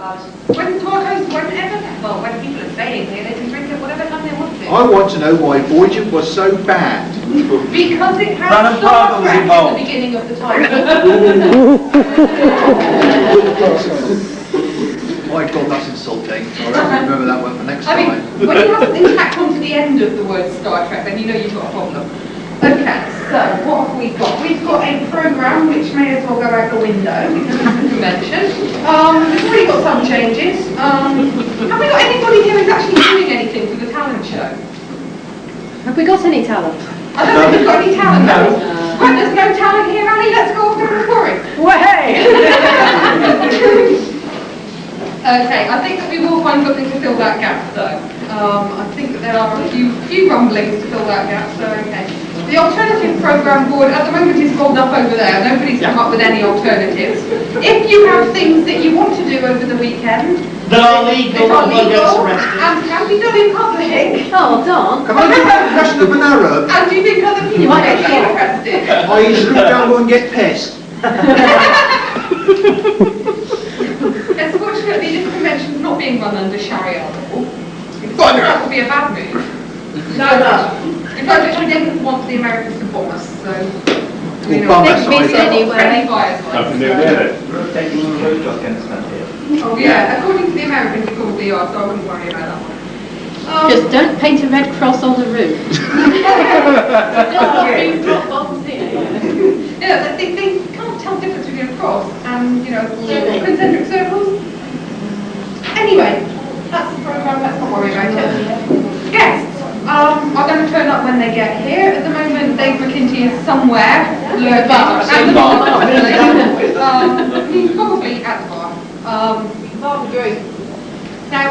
When tomatoes won't ever, well, when people are staying here, they can drink it whatever time they want to. I want to know why Voyager was so bad. Because it has Star Trek at the beginning of the title. My God, that's insulting. I'll remember that one for next time. I mean, when you have something tacked onto the end of the word Star Trek, then you know you've got a problem. Okay, so what have we got? We've got a programme which may as well go out the window because it's a convention. We've already got some changes. Have we got anybody here who's actually doing anything for the talent show? Have we got any talent? I don't think we've got any talent. No. Right, there's no talent here, Annie. Let's go off to the quarry. Way! Okay, I think that we will find something to fill that gap, though. I think that there are a few rumblings to fill that gap, so okay. The alternative programme board at the moment is rolled up over there. Nobody's come up with any alternatives. If you have things that you want to do over the weekend that are legal and can be done in public. Oh, Don. Can I do an impression of an Arab? And do you think other people might be interested? I used to go down and get pissed. Unfortunately, this convention's not being run under Sharia law. That would be a bad move. No. In fact, we didn't want the Americans to bomb us, so... Anyway. Oh yeah, according to the Americans, you probably are, so I wouldn't worry about that one. Just don't paint a red cross on the roof. Yeah, they can't tell the difference between a cross and, you know, concentric circles. Anyway, that's the programme, let's not worry about it. Guests are going to turn up when they get here. At the moment, Dave McKinty is somewhere lurking at the bar. He's probably at the bar. Now,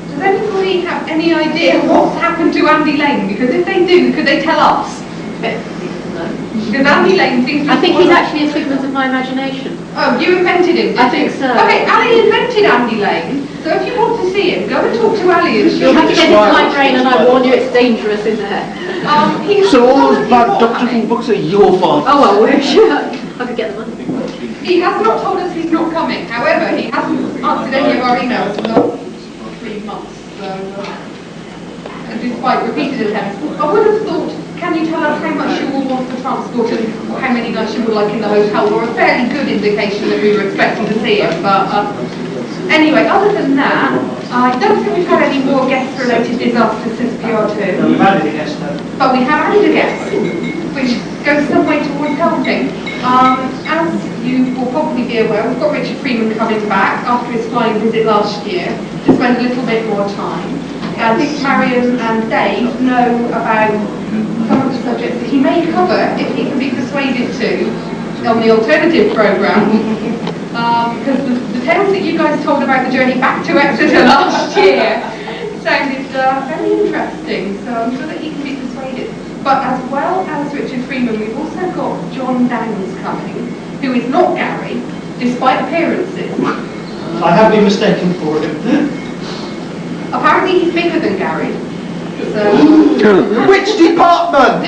does anybody have any idea what's happened to Andy Lane? Because if they do, could they tell us? Because Andy Lane seems to I think he's actually a figment of my imagination. Oh, you invented him, I think so. Okay, Ali invented Andy Lane, so if you want to see him, go and talk to Ali and You'll have to get into my brain, and I warn you, it's dangerous in there. So all those bad Doctor Who books are your fault? Oh, I wish. I could get the money. He has not told us he's not coming. However, he hasn't answered any of our emails for the last 3 months, so... and despite repeated attempts. I would have thought, can you tell us how much you will want for transport and how many nights you would like in the hotel, or a fairly good indication that we were expecting to see him. But anyway, other than that, I don't think we've had any more guest-related disasters since PR2. No, we've added a guest though. But we have added a guest, which goes some way towards helping. As you will probably be aware, we've got Richard Freeman coming back after his flying visit last year to spend a little bit more time. I think Marion and Dave know about some of the subjects that he may cover if he can be persuaded to on the alternative programme. Because the tales that you guys told about the journey back to Exeter last year sounded very interesting, so I'm sure that he can be persuaded. But as well as Richard Freeman, we've also got John Downs coming, who is not Gary, despite appearances. I have been mistaken for him. Apparently he's bigger than Gary. So... Which department?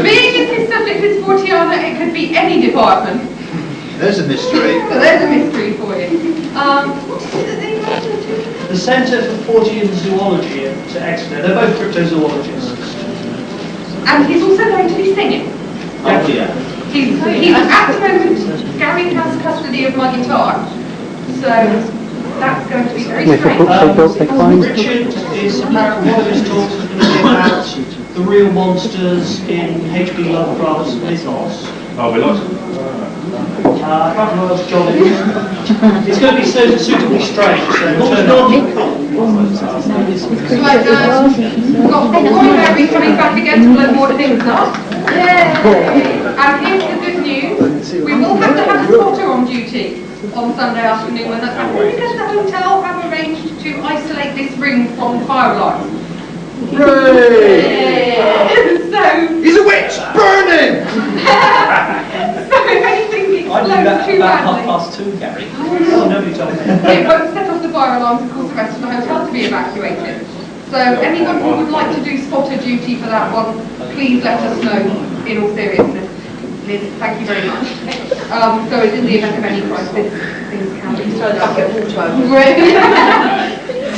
Being as his subject is Fortiana, it could be any department. There's a mystery. So there's a mystery for you. What is it that they mentioned? The Centre for Fortean Zoology at Exeter. They're both cryptozoologists. And he's also going to be singing. Oh yeah. He's at the moment, Gary has custody of my guitar, so that's going to be very strange. Richard is apparently one of his talks is going to be about the real monsters in H.P. Lovecraft's mythos. Oh, we lost. I can't remember what else John is. It's going to be suitably strange, so turn up. Right, we've got Roy Mary coming back again to blow more things up. Yay! And here's the good news. We will have to have a spotter on duty on Sunday afternoon when that's happening because the hotel have arranged to isolate this room from fire alarms. Hooray! So... He's a witch! Burning! So if anything explodes too badly... 2:30, Gary. Oh, nobody told me. It won't set off the fire alarms and cause the rest of the hotel to be evacuated. So anyone who would like to do spotter duty for that one, please let us know in all seriousness. Liz, thank you very much. So it's in the event of any crisis, things can be. Throw the bucket of water over.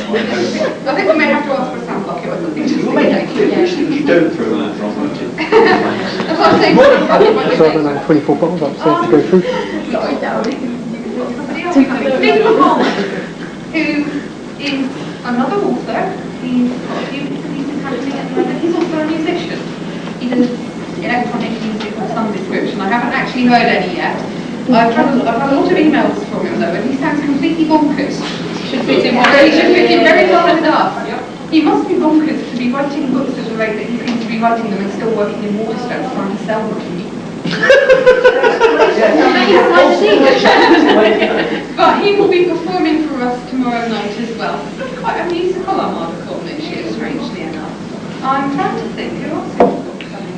I think we may have to ask for a sand bucket or something. Just You'll in make it case. clear which things you don't throw in from. That's what I'm saying. So I don't know, 24 bottles upstairs to go through. Sorry, Darren. Stephen Harlan, who is another author. He's got a few pieces happening at the moment. He's also a musician. He does electronic music of some description. I haven't actually heard any yet. I've had a lot of emails from him though, and he sounds completely bonkers. Should fit in He should fit in very well enough. He must be bonkers to be writing books at the rate that he seems to be writing them and still working in Waterstones trying to sell them. But he will be performing for us tomorrow night as well. It's quite a musical Armadacon this year, strangely enough. I'm trying to think who else is coming.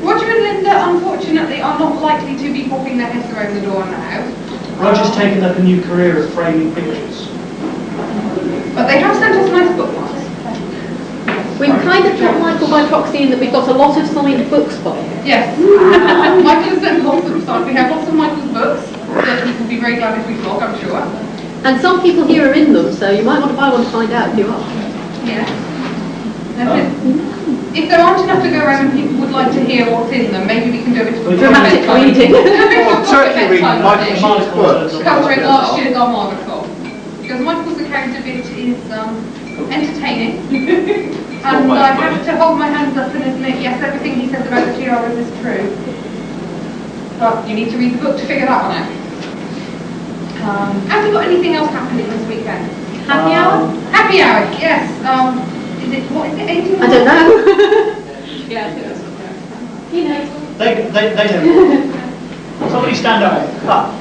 Roger and Linda, unfortunately, are not likely to be popping their heads around the door now. Roger's taken up a new career of framing pictures. But they have sent us nice bookmarks. We've kind of told Michael by proxy in that we've got a lot of signed books by him. Yes. Michael has sent lots of stuff. We have lots of Michael's books that he will be very glad if we blog, I'm sure. And some people here are in them, so you might want to buy one to find out if you are. Yeah. If there aren't enough to go around and people would like to hear what's in them, maybe we can do it to Dramatic reading. Certainly read Michael's books. Covering last year's Armadacon. Because Michael's account of it is entertaining. And I have to hold my hands up and admit, yes, everything he says about the tiaras is true. But you need to read the book to figure that one out. Have you got anything else happening this weekend? Happy hour? Happy hour, yes. What is it, 18? I don't know. Yeah, I think that's You know. They don't. Somebody stand up. Up.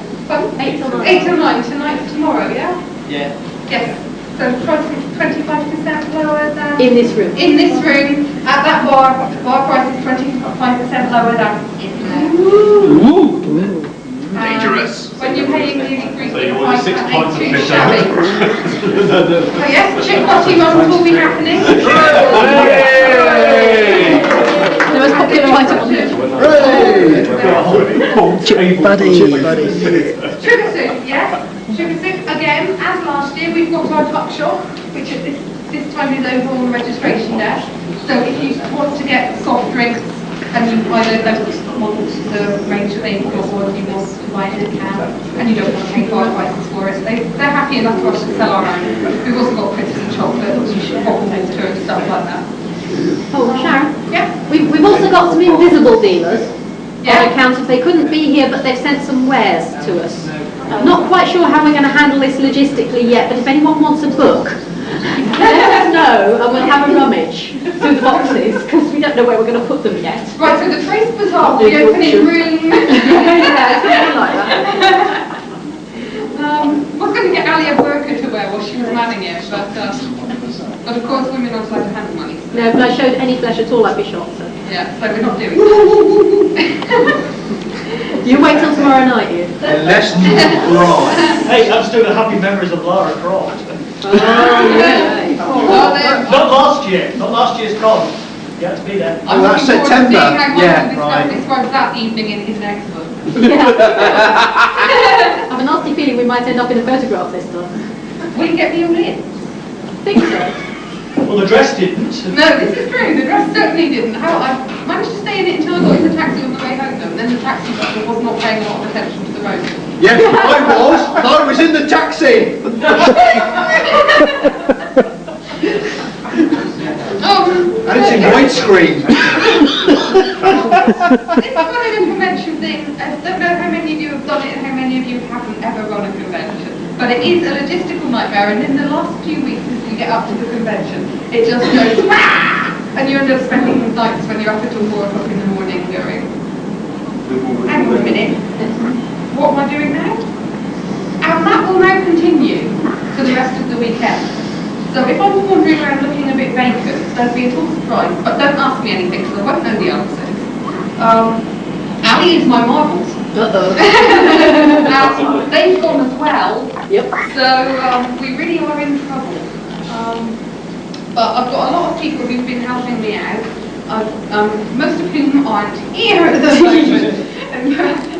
8 till 9. 8 till 9, tonight, tomorrow, yeah? Yeah. Yes. So the price is 25% lower than... In this room. In this room, at that bar price is 25% lower than in there. Dangerous. When you're paying nearly So you ordered 6 £3.5, pints of ain't too fish shabby. So yes, chick potty runs will be happening. The most popular item on here. Buddy. Sugar soup, yes. Sugar soup, again, as last year, we've got our tuck shop, which at this time is over on the registration desk. So if you want to get soft drinks, and you either don't want the range that they've got, or you want to buy it in a can, and you don't want to pay high prices for it, they're happy enough for us to sell our own. We've also got crisps and chocolate, which you should pop into and stuff like that. Oh, Sharon. Yeah? We've also got some invisible dealers. Yeah. On account of they couldn't be here, but they've sent some wares to us. I'm not quite sure how we're going to handle this logistically yet, but if anyone wants a book, let us know and we'll have a rummage through the boxes, because we don't know where we're going to put them yet. Right, so the Trace Bazaar will be opening room... Yeah, something like that. I was going to get Ali a burqa to wear while she was manning it, but of course women aren't allowed to handle money. No, if I showed any flesh at all, I'd be shot. So. Yeah, so we're not doing that. You wait till tomorrow night, you. Unless you right. Hey, I'm still the happy memories of Lara Croft. Oh, yeah. Not last year. Not last year's con. You had to be there. I'm Oh, that's looking forward to September. seeing how Yeah, Michael right. describes that evening in his next book. Yeah. I have a nasty feeling we might end up in a photograph this time. Will you get me all in? I think so. Well, the dress didn't. No, this is true. The dress certainly didn't. How I managed to stay in it until I got in the taxi on the way home, though, and then the taxi driver was not paying a lot of attention to the road. Yes, I was in the taxi. And it's in widescreen. This running a convention thing, I don't know how many of you have done it and how many of you haven't ever run a convention. But it is a logistical nightmare, and in the last few weeks as you get up to the convention, it just goes wah! And you end up spending nights when you're up until 4 o'clock in the morning going, hang on a minute, what am I doing now? And that will now continue for the rest of the weekend. So if I'm wandering around looking a bit vacant, don't be at all surprised, but don't ask me anything because I won't know the answers. Ali is my marbles. Uh-oh. They've gone as well. Yep. So we really are in trouble. But I've got a lot of people who've been helping me out. most of whom aren't here at the moment. And,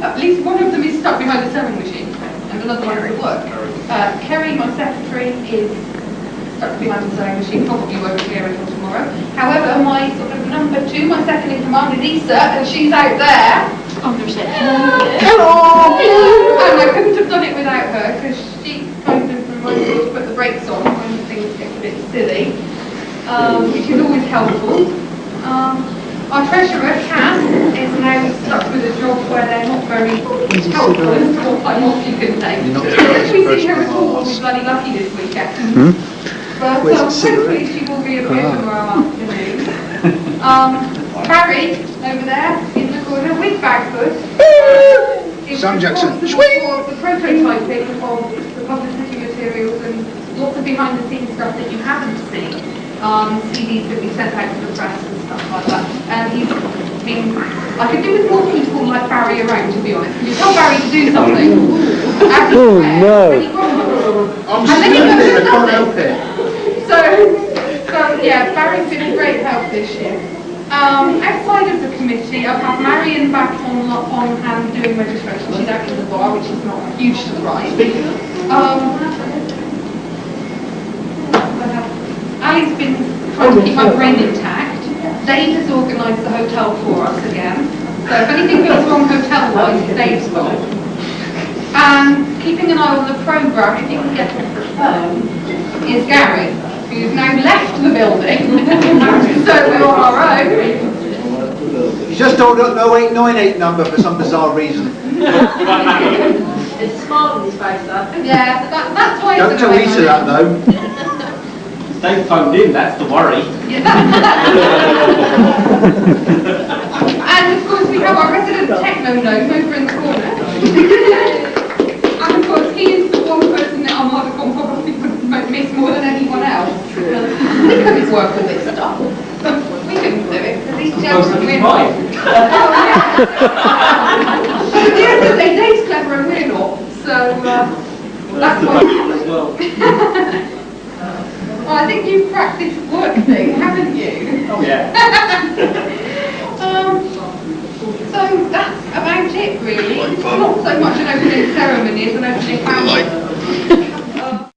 at least one of them is stuck behind the sewing machine, and another one is at work. Kerry, my secretary, is stuck behind the sewing machine, probably won't be here until tomorrow. However, my sort of number 2, my second in command, is Issa, and she's out there. On the reception. Hello! And I couldn't have done it without her, because she kind of reminds me to put the brakes on when things get a bit silly, which is always helpful. Our treasurer, Cass, is now stuck with a job where they're not very helpful as to what time off you can take. If we see her at all, we'll be bloody lucky this weekend. But hopefully she will reappear tomorrow afternoon. Barry, over there, in the corner with Bagfoot, is Jackson. responsible for the prototyping of the publicity materials and lots of behind-the-scenes stuff that you haven't seen. CDs that we sent out to the press and stuff like that. And he's been, I could do with more people like Barry around, to be honest. Can you tell Barry to do something? Oh, no. I'm And then he stupid, I goes, can't help it. So yeah, Barry's been a great help this year. Outside of the committee, I've had Marion back on hand doing registration. She's out in the bar, which is not a huge surprise. Ali's been trying to keep my brain intact. Dave has organised the hotel for us again. So if anything goes wrong hotel-wise, Dave's fault. And keeping an eye on the programme, if you can get off the phone, is Gary, who's now left the building. So we're on our own. He's just told us no 898 number for some bizarre reason. It's smart on his face, though. Yeah, that's why Don't it's tell Lisa that though. They phoned in, that's the worry. Yeah, and of course we have our resident techno gnome over in the corner. And of course he is the one person that Armadacon probably would miss more than anyone else. We couldn't work with this stuff. We couldn't do it because these gentlemen we're not. At the end of the day, Dave's clever and we're not. So that's why. As well. Well, I think you've practiced work thing, haven't you? Oh yeah. So that's about it really. It's not so much an opening ceremony as an opening house.